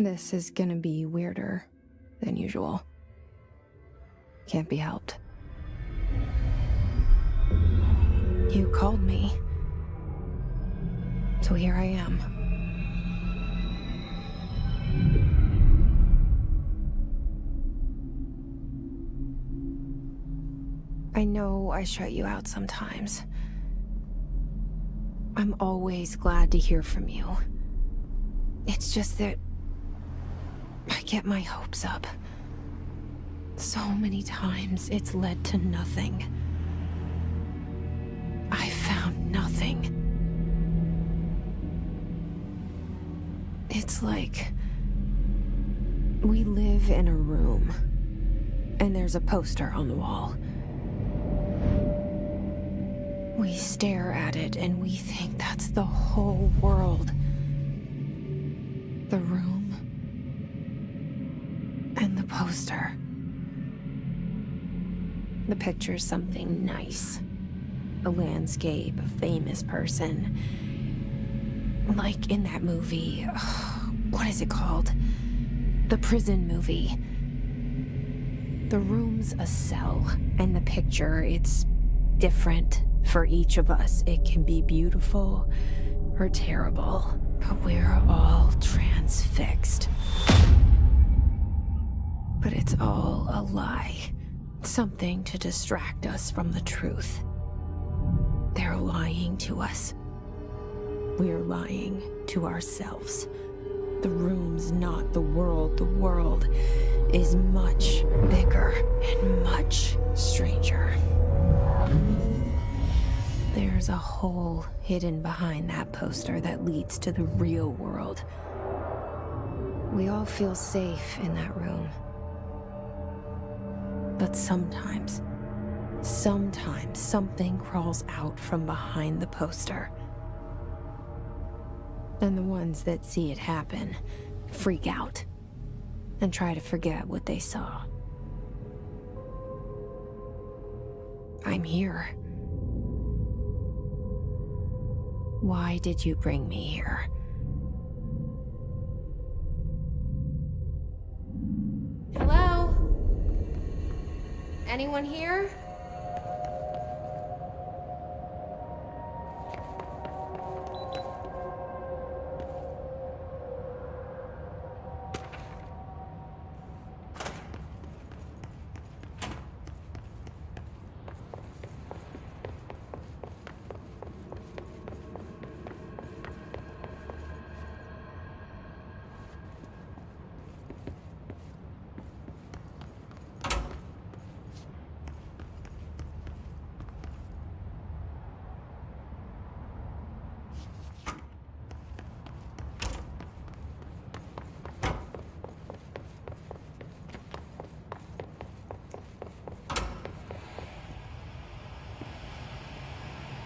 This is gonna be weirder than usual. Can't be helped. You called me. So here I am. I know I shut you out sometimes. I'm always glad to hear from you. It's just that I get my hopes up. So many times it's led to nothing. I found nothing. It's like we live in a room, and there's a poster on the wall. We stare at it and we think that's the whole world. The room and the poster. The picture's something nice. A landscape, a famous person. Like in that movie, what is it called? The prison movie. The room's a cell, and the picture, it's different for each of us. It can be beautiful or terrible, but we're all transfixed. But it's all a lie. Something to distract us from the truth. They're lying to us. We're lying to ourselves. The room's not the world. The world is much bigger and much stranger. There's a hole hidden behind that poster that leads to the real world. We all feel safe in that room. But sometimes something crawls out from behind the poster. And the ones that see it happen freak out and try to forget what they saw. I'm here. Why did you bring me here? Hello? Anyone here?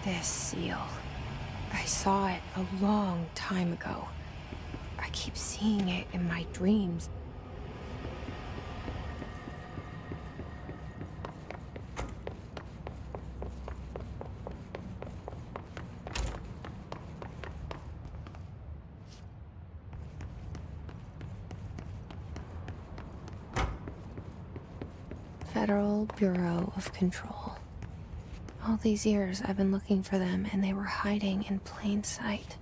This seal. I saw it a long time ago. I keep seeing it in my dreams. Federal Bureau of Control. All these years I've been looking for them, and they were hiding in plain sight.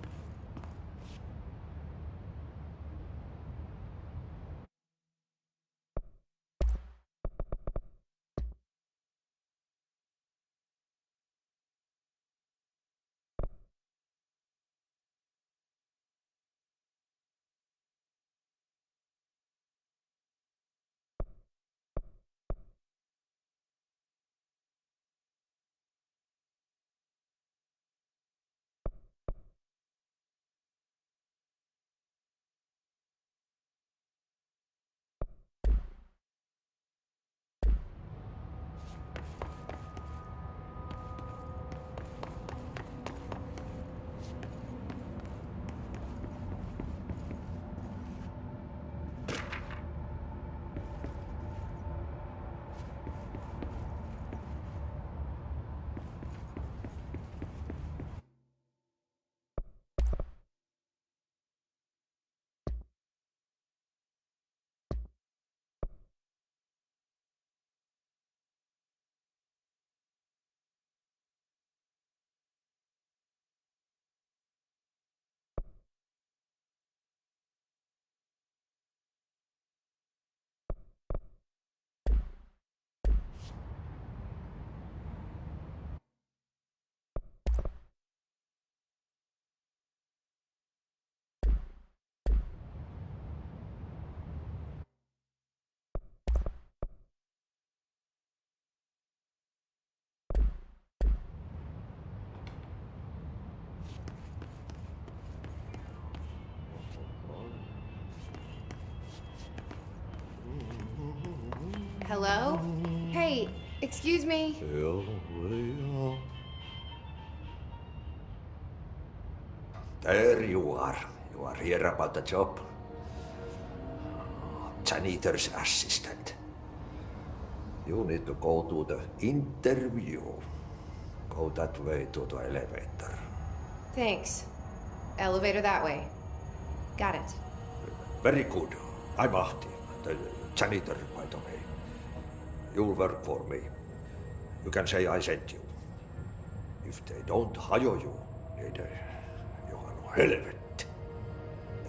Hello? Hey, excuse me. There you are. You are here about the job. Janitor's assistant. You need to go to the interview. Go that way to the elevator. Thanks. Elevator that way. Got it. Very good. I'm Ahti, the janitor, by the way. You'll work for me. You can say I sent you. If they don't hire you, niin Johan helvet.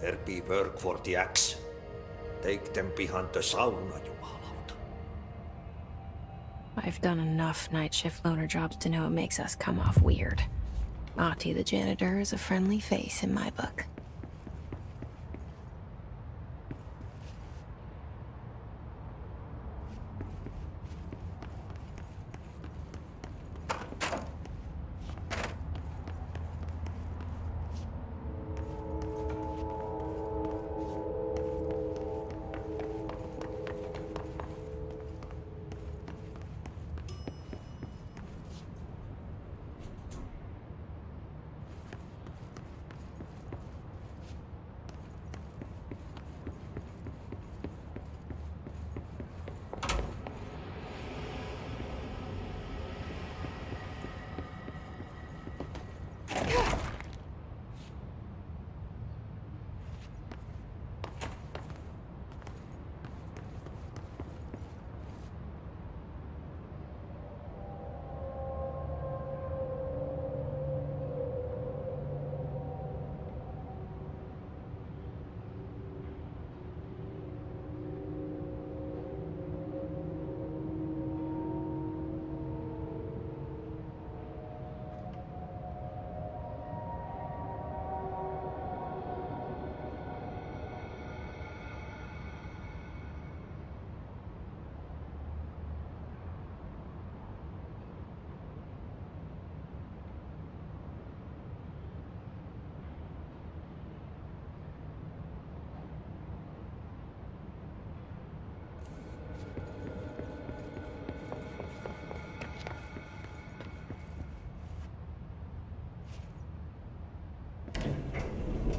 There be work for the axe. Take them behind the sauna, jumalauta. I've done enough night shift loner jobs to know it makes us come off weird. Ahti the janitor is a friendly face in my book.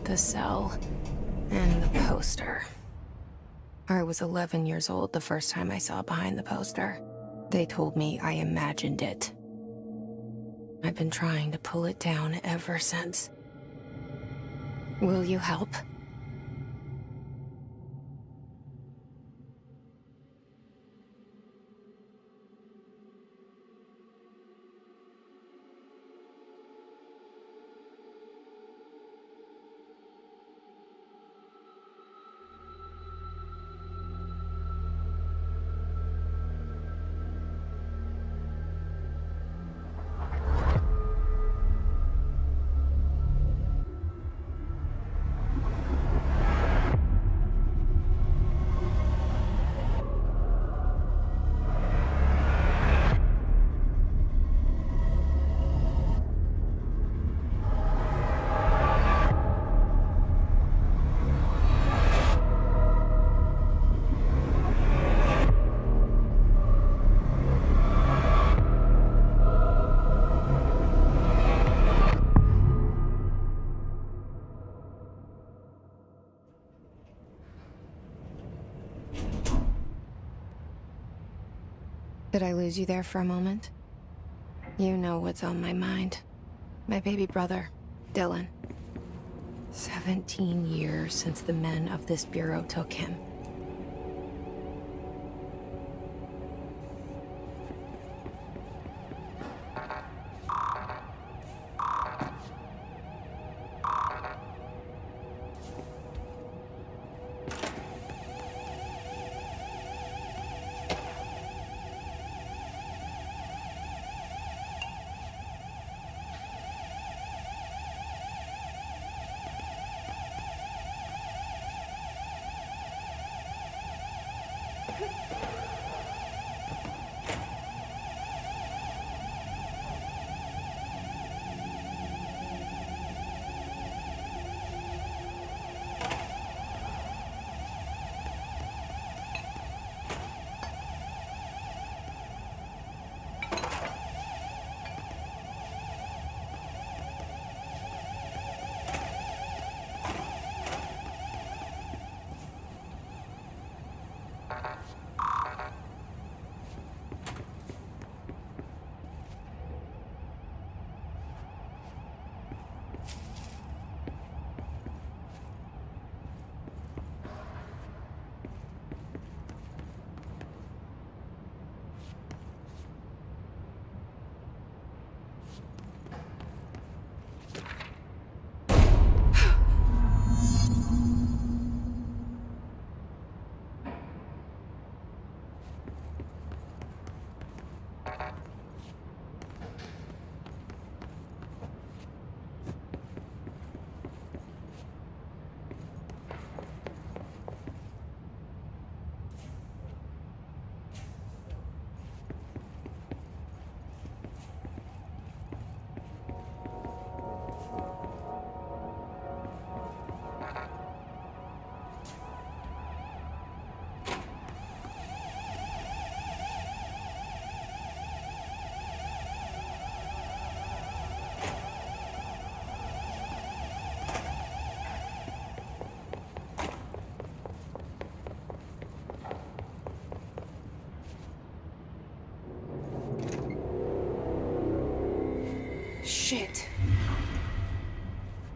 The cell and the poster. I was 11 years old the first time I saw behind the poster. They told me I imagined it. I've been trying to pull it down ever since. Will you help? Did I lose you there for a moment? You know what's on my mind. My baby brother, Dylan. 17 years since the men of this bureau took him. Shit.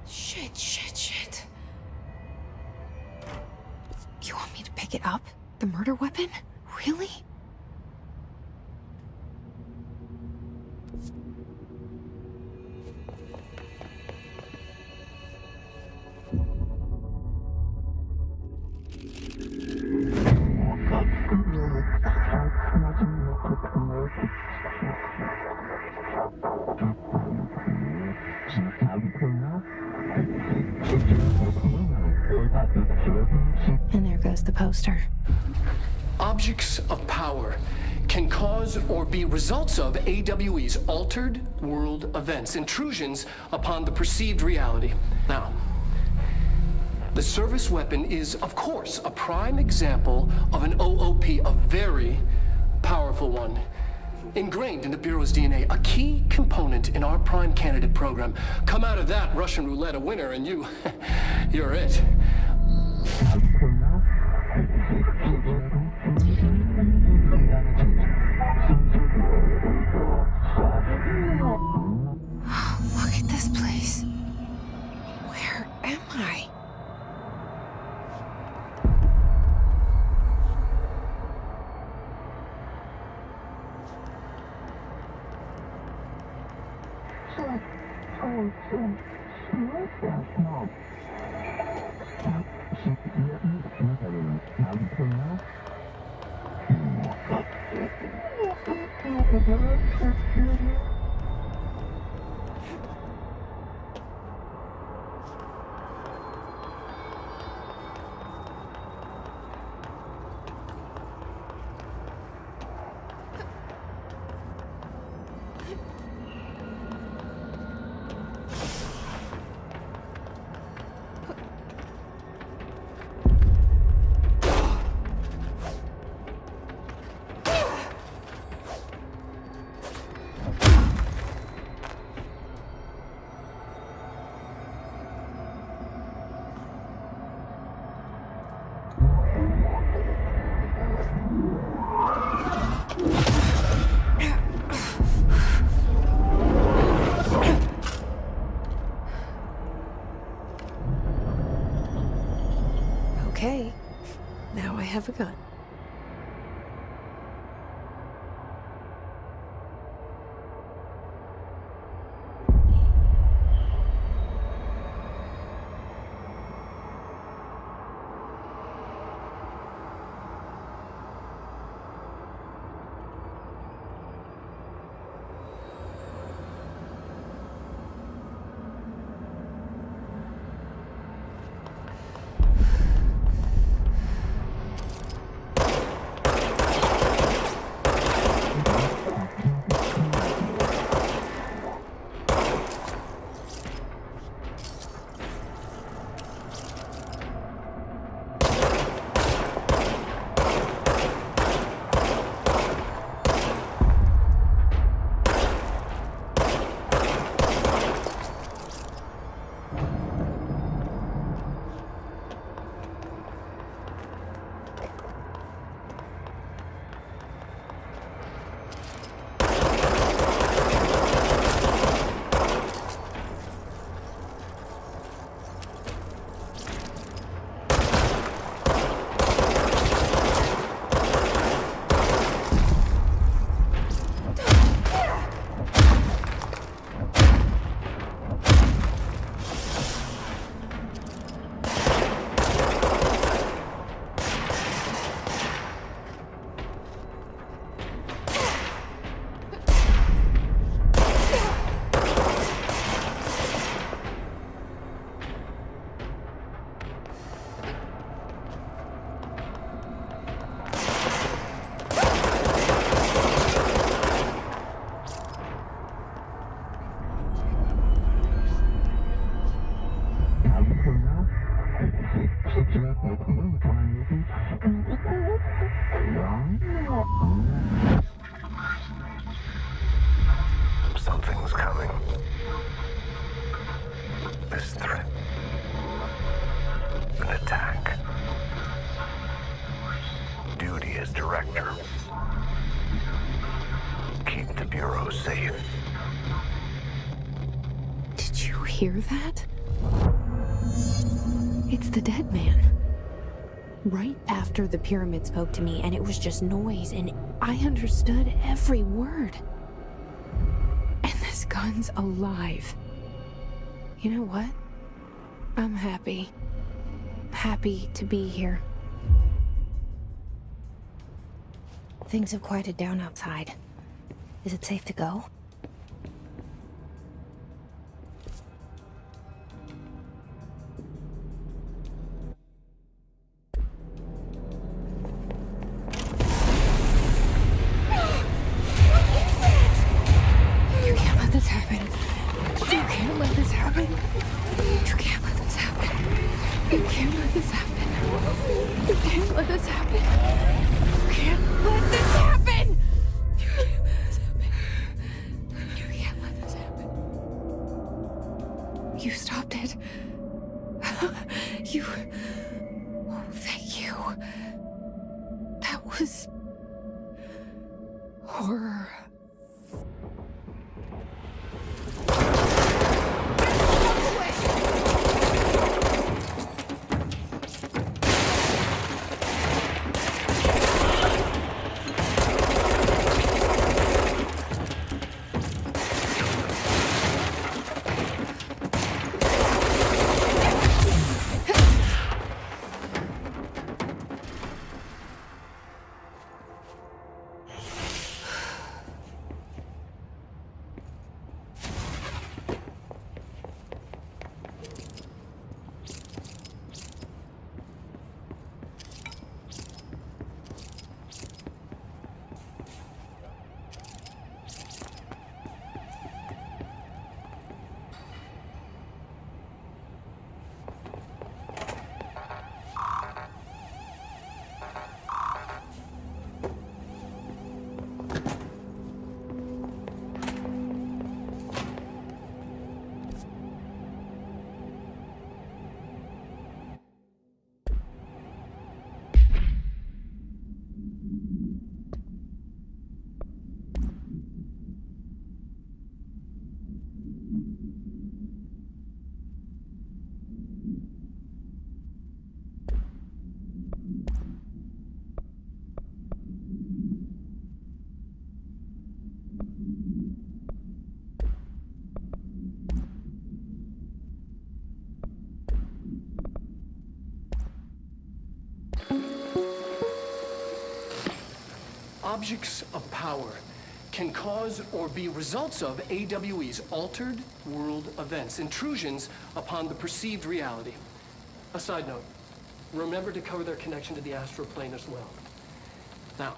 Shit. You want me to pick it up? The murder weapon? Really? And there goes the poster. Objects of power can cause or be results of AWE's altered world events, intrusions upon the perceived reality. Now, the service weapon is, of course, a prime example of an OOP, a very powerful one. Ingrained in the Bureau's DNA, a key component in our prime candidate program. Come out of that Russian roulette a winner and you're it. Look at this place. Where am I? Okay, now I have a gun. Something's coming. This threat. An attack. Duty as director. Keep the Bureau safe. hear that? It's the dead man. Right after the pyramid spoke to me, and it was just noise, and I understood every word. And this gun's alive. You know what? I'm happy. Happy to be here. Things have quieted down outside. Is it safe to go? You can't let this happen. You can't let this happen. You can't let this happen. You can't let this happen. You can't let this happen. You can't let this happen. You can't let this happen. You can't let this happen. You stopped it. You. Oh, thank you. That was horror. Objects of power can cause or be results of AWE's altered world events, intrusions upon the perceived reality. A side note, remember to cover their connection to the astral plane as well. Now,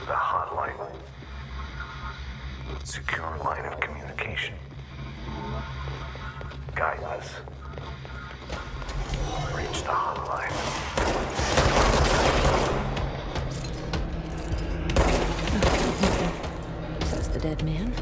The hotline. Secure line of communication. Guide us. Reach the hotline. Says the dead man.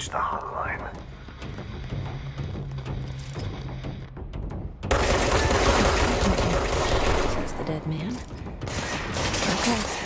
reach the hotline. Says the dead man. Okay.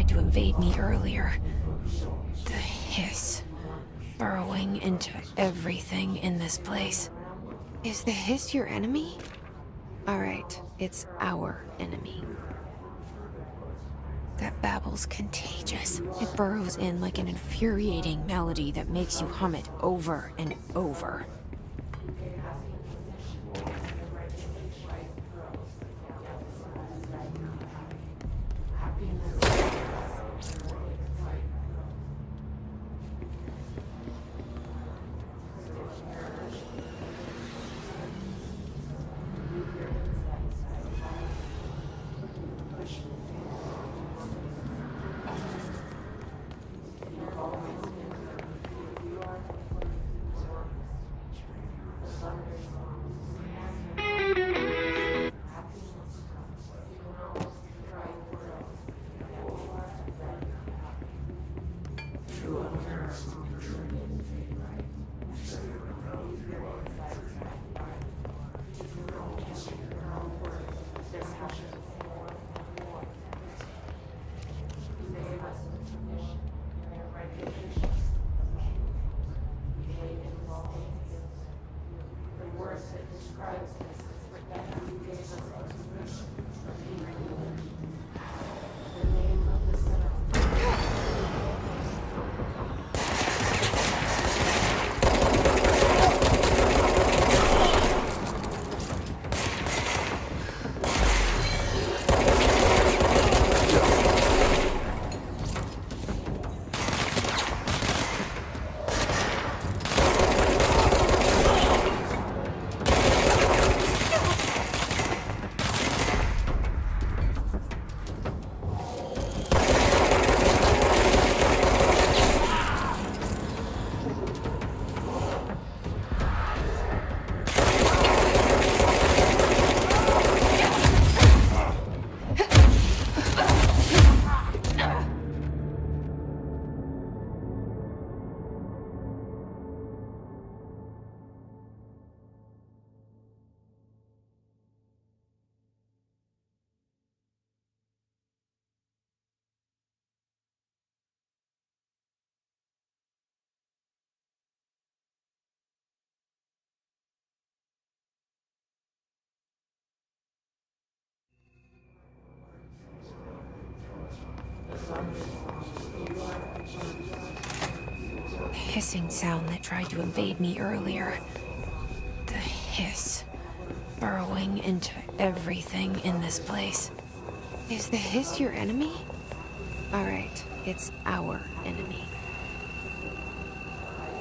To invade me earlier. The hiss burrowing into everything in this place. Is the hiss your enemy? Alright, it's our enemy. That babble's contagious. It burrows in like an infuriating melody that makes you hum it over and over. hissing sound that tried to invade me earlier. The hiss burrowing into everything in this place. Is the hiss your enemy? All right, it's our enemy.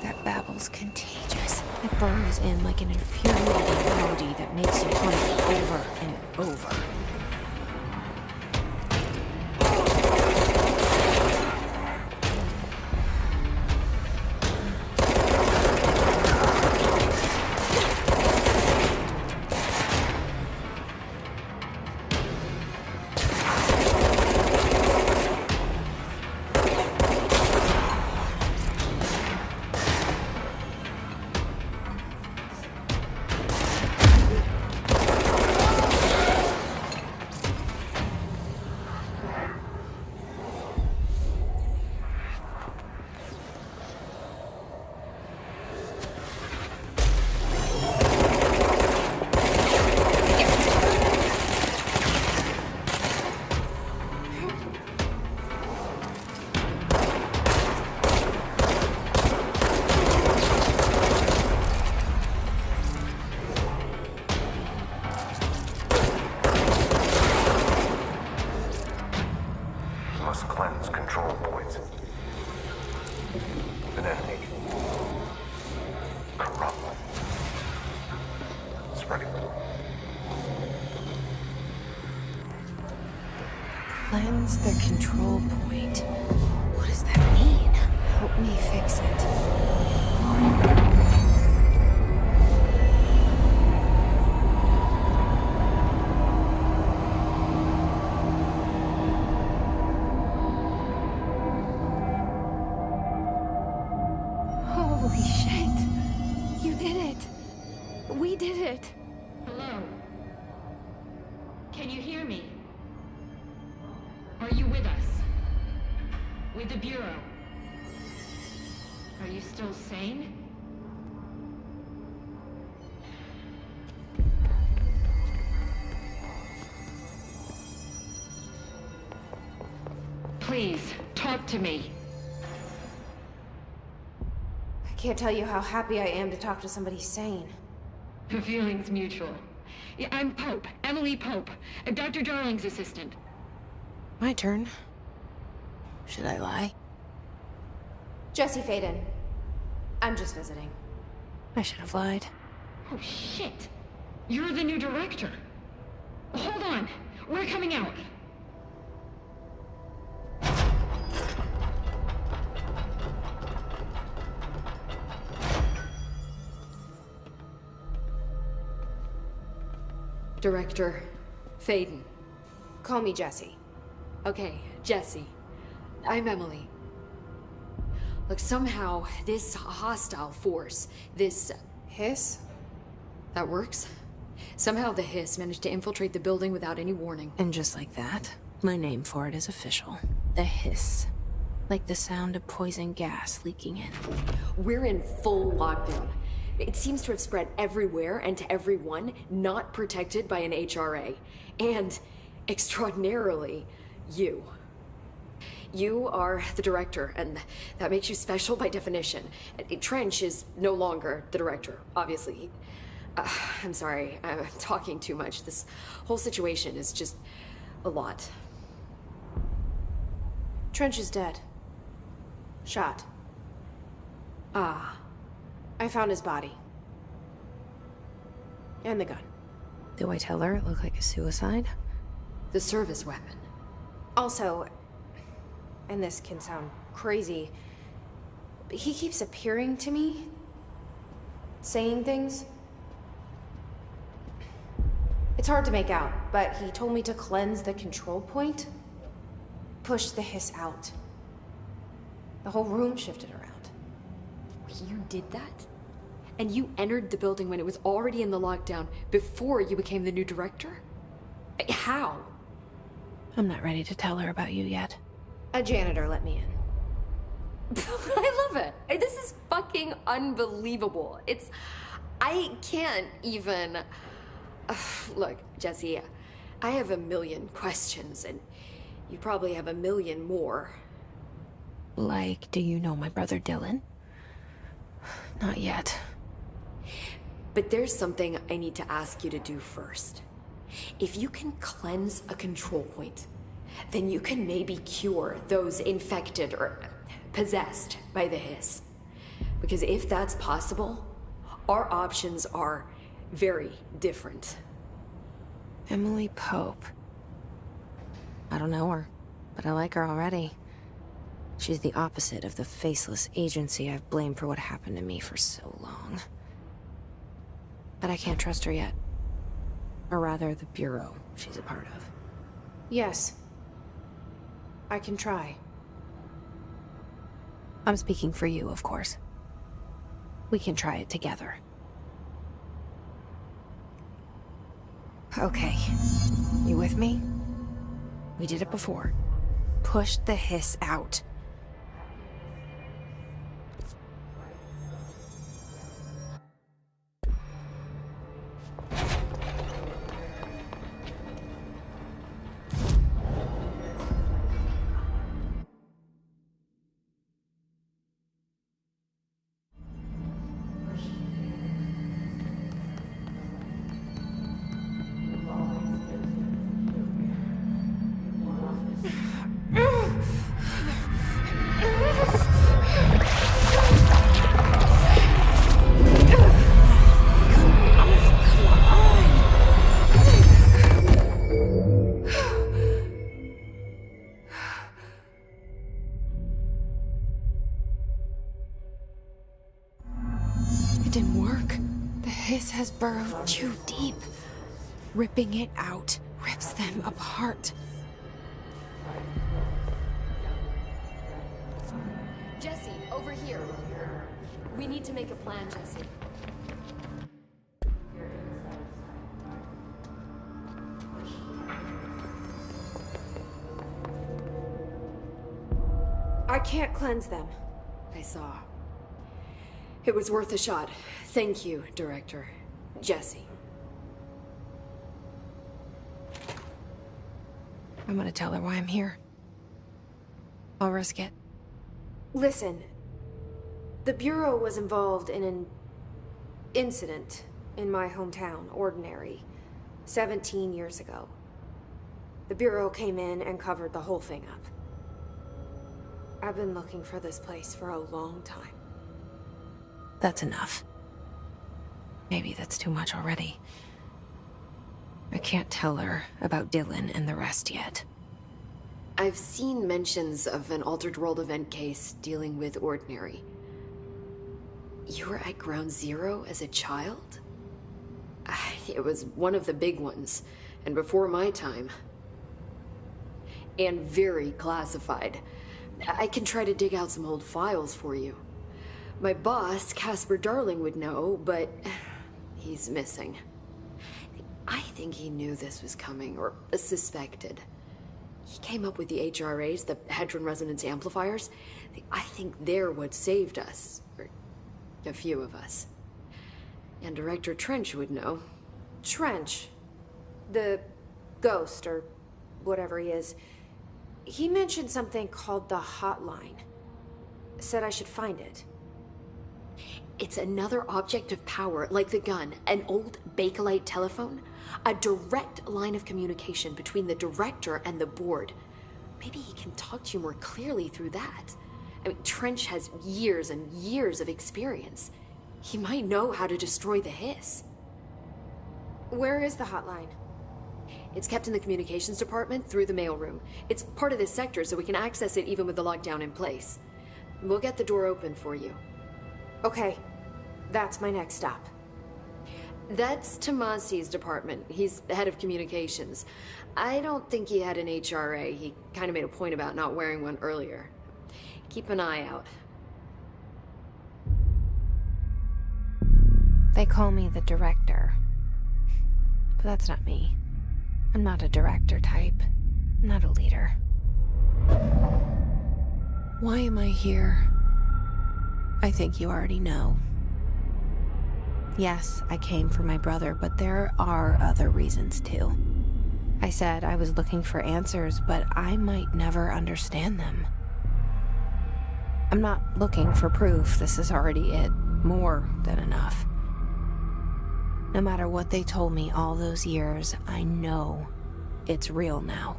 That babble's contagious. It burrows in like an infuriating melody that makes you want it over and over. Must cleanse control points. An enemy. Corrupt. Spreading. Cleanse the control point. What does that mean? Help me fix it. Holy shit. You did it. We did it. Hello? Can you hear me? Are you with us? With the Bureau? Are you still sane? Please, talk to me. I can't tell you how happy I am to talk to somebody sane. The feeling's mutual. Yeah, I'm Pope, Emily Pope, Dr. Darling's assistant. My turn. Should I lie? Jesse Faden. I'm just visiting. I should have lied. Oh, shit. You're the new director. Hold on. We're coming out. Director Faden. Call me Jesse. Okay, Jesse. I'm Emily. Look, somehow this hostile force, this... Hiss? that works? Somehow the hiss managed to infiltrate the building without any warning. And just like that, my name for it is official. The hiss. Like the sound of poison gas leaking in. We're in full lockdown. It seems to have spread everywhere and to everyone not protected by an HRA. And, extraordinarily, you. You are the director, and that makes you special by definition. Trench is no longer the director, obviously. I'm sorry, I'm talking too much. This whole situation is just a lot. Trench is dead. Shot. Ah. I found his body. And the gun. Do I tell her it looked like a suicide? The service weapon. Also, and this can sound crazy, but he keeps appearing to me, saying things. It's hard to make out, but he told me to cleanse the control point, push the hiss out. The whole room shifted around. You did that? And you entered the building when it was already in the lockdown before you became the new director? How? I'm not ready to tell her about you yet. A janitor let me in. I love it. This is fucking unbelievable. I can't even... Look, Jesse, I have a million questions, and you probably have a million more. Like, do you know my brother Dylan? Not yet. But there's something I need to ask you to do first. If you can cleanse a control point, then you can maybe cure those infected or possessed by the hiss. Because if that's possible, our options are very different. Emily Pope. I don't know her, but I like her already. She's the opposite of the faceless agency I've blamed for what happened to me for so long. But I can't trust her yet. Or rather, the Bureau she's a part of. Yes. I can try. I'm speaking for you, of course. We can try it together. Okay. You with me? We did it before. Push the hiss out. It didn't work. The hiss has burrowed too deep. Ripping it out rips them apart. Jesse, over here. We need to make a plan, Jesse. I can't cleanse them. I saw. It was worth a shot. Thank you, Director. Jesse. I'm gonna tell her why I'm here. I'll risk it. Listen, the Bureau was involved in an incident in my hometown, Ordinary, 17 years ago. The Bureau came in and covered the whole thing up. I've been looking for this place for a long time. That's enough. Maybe that's too much already. I can't tell her about Dylan and the rest yet. I've seen mentions of an Altered World event case dealing with Ordinary. You were at Ground Zero as a child? It was one of the big ones, and before my time. And very classified. I can try to dig out some old files for you. My boss, Casper Darling, would know, but he's missing. I think he knew this was coming, or suspected. He came up with the HRAs, the Hadron Resonance Amplifiers. I think they're what saved us, or a few of us. And Director Trench would know. Trench, the ghost, or whatever he is, he mentioned something called the Hotline. Said I should find it. It's another object of power, like the gun, an old Bakelite telephone. A direct line of communication between the director and the board. Maybe he can talk to you more clearly through that. I mean, Trench has years and years of experience. He might know how to destroy the hiss. Where is the hotline? It's kept in the communications department through the mailroom. It's part of this sector, so we can access it even with the lockdown in place. We'll get the door open for you. Okay, that's my next stop. That's Tomasi's department. He's the head of communications. I don't think he had an HRA. He kind of made a point about not wearing one earlier. Keep an eye out. They call me the director. But that's not me. I'm not a director type. I'm not a leader. Why am I here? I think you already know. Yes, I came for my brother, but there are other reasons too. I said I was looking for answers, but I might never understand them. I'm not looking for proof, this is already it. More than enough. No matter what they told me all those years, I know it's real now.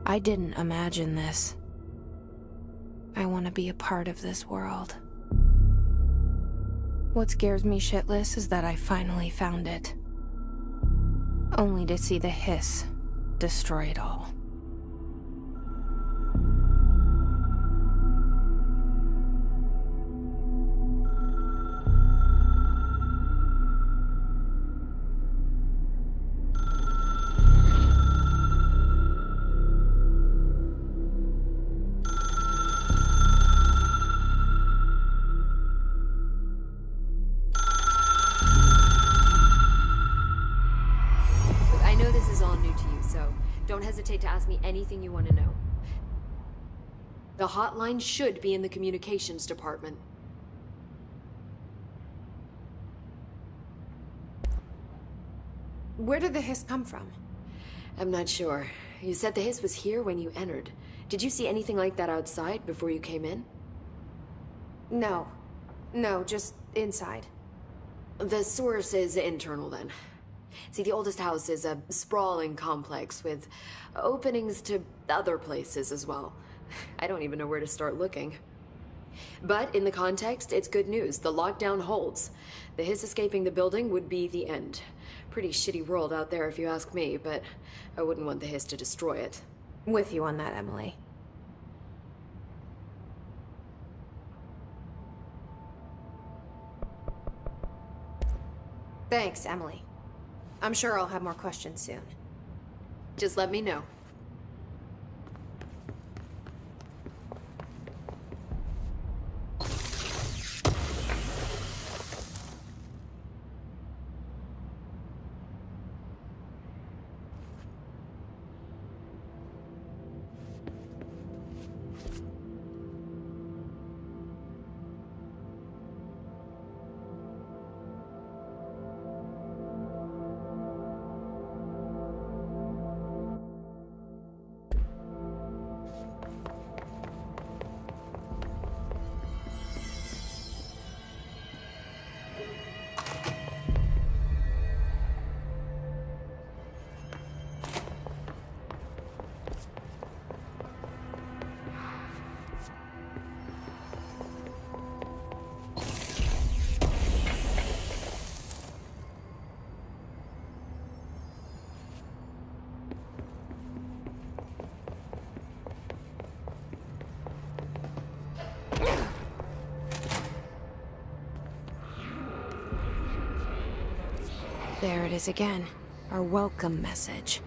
I didn't imagine this. I want to be a part of this world. What scares me shitless is that I finally found it. Only to see the hiss destroy it all. I know this is all new to you, so don't hesitate to ask me anything you want to know. The hotline should be in the communications department. Where did the hiss come from? I'm not sure. You said the hiss was here when you entered. Did you see anything like that outside before you came in? No. No, just inside. The source is internal then. See, the oldest house is a sprawling complex with openings to other places as well. I don't even know where to start looking. But in the context, it's good news. The lockdown holds. The hiss escaping the building would be the end. Pretty shitty world out there if you ask me, but I wouldn't want the hiss to destroy it. With you on that, Emily. Thanks, Emily. I'm sure I'll have more questions soon. Just let me know. There it is again. Our welcome message.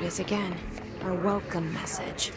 it is again. Our welcome message.